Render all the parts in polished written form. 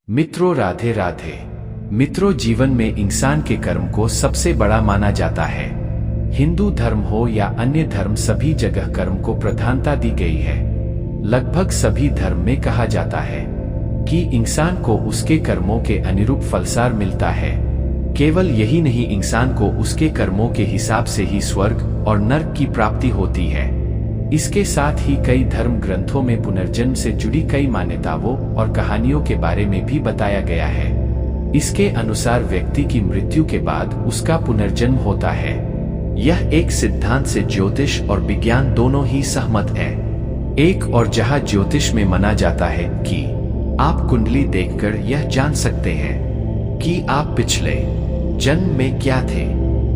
मित्रों राधे राधे। मित्रों, जीवन में इंसान के कर्म को सबसे बड़ा माना जाता है। हिंदू धर्म हो या अन्य धर्म, सभी जगह कर्म को प्रधानता दी गई है। लगभग सभी धर्म में कहा जाता है कि इंसान को उसके कर्मों के अनुरूप फलसार मिलता है। केवल यही नहीं, इंसान को उसके कर्मों के हिसाब से ही स्वर्ग और नर्क की प्राप्ति होती है। इसके साथ ही कई धर्म ग्रंथों में पुनर्जन्म से जुड़ी कई मान्यताओं और कहानियों के बारे में भी बताया गया है। इसके अनुसार व्यक्ति की मृत्यु के बाद उसका पुनर्जन्म होता है। यह एक सिद्धांत से ज्योतिष और विज्ञान दोनों ही सहमत है। एक और जहां ज्योतिष में माना जाता है कि आप कुंडली देखकर यह जान सकते हैं कि आप पिछले जन्म में क्या थे,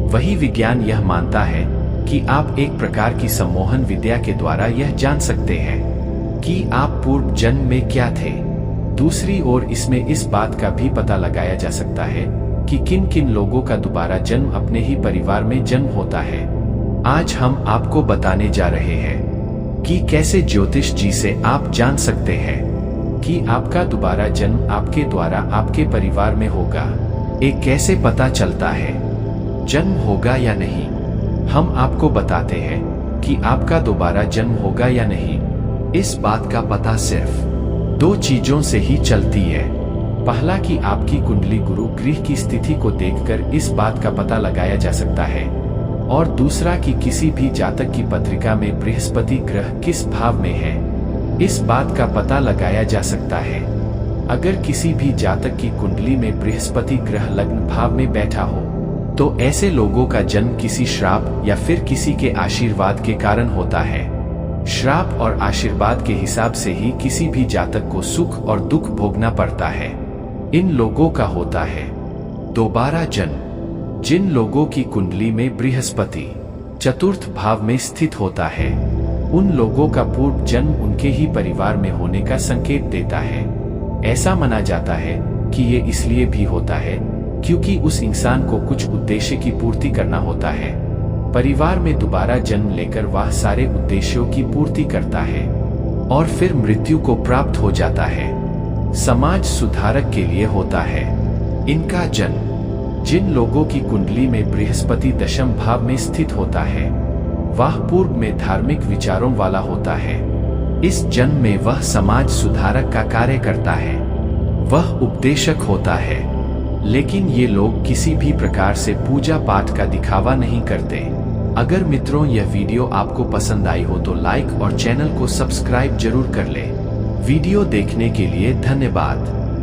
वही विज्ञान यह मानता है कि आप एक प्रकार की सम्मोहन विद्या के द्वारा यह जान सकते हैं कि आप पूर्व जन्म में क्या थे। दूसरी ओर इसमें इस बात का भी पता लगाया जा सकता है कि किन किन लोगों का दोबारा जन्म अपने ही परिवार में जन्म होता है। आज हम आपको बताने जा रहे हैं कि कैसे ज्योतिष जी से आप जान सकते हैं कि आपका दोबारा जन्म आपके द्वारा आपके परिवार में होगा। एक कैसे पता चलता है जन्म होगा या नहीं। हम आपको बताते हैं कि आपका दोबारा जन्म होगा या नहीं। इस बात का पता सिर्फ दो चीजों से ही चलती है। पहला कि आपकी कुंडली गुरु ग्रह की स्थिति को देखकर इस बात का पता लगाया जा सकता है, और दूसरा कि किसी भी जातक की पत्रिका में बृहस्पति ग्रह किस भाव में है, इस बात का पता लगाया जा सकता है। अगर किसी भी जातक की कुंडली में बृहस्पति ग्रह लग्न भाव में बैठा हो तो ऐसे लोगों का जन्म किसी श्राप या फिर किसी के आशीर्वाद के कारण होता है। श्राप और आशीर्वाद के हिसाब से ही किसी भी जातक को सुख और दुख भोगना पड़ता है। इन लोगों का होता है दोबारा जन्म। जिन लोगों की कुंडली में बृहस्पति चतुर्थ भाव में स्थित होता है, उन लोगों का पूर्व जन्म उनके ही परिवार में होने का संकेत देता है। ऐसा माना जाता है कि ये इसलिए भी होता है क्योंकि उस इंसान को कुछ उद्देश्य की पूर्ति करना होता है। परिवार में दोबारा जन्म लेकर वह सारे उद्देश्यों की पूर्ति करता है और फिर मृत्यु को प्राप्त हो जाता है। समाज सुधारक के लिए होता है इनका जन्म। जिन लोगों की कुंडली में बृहस्पति दशम भाव में स्थित होता है, वह पूर्व में धार्मिक विचारों वाला होता है। इस जन्म में वह समाज सुधारक का कार्य करता है, वह उपदेशक होता है। लेकिन ये लोग किसी भी प्रकार से पूजा पाठ का दिखावा नहीं करते। अगर मित्रों यह वीडियो आपको पसंद आई हो तो लाइक और चैनल को सब्सक्राइब जरूर कर ले। वीडियो देखने के लिए धन्यवाद।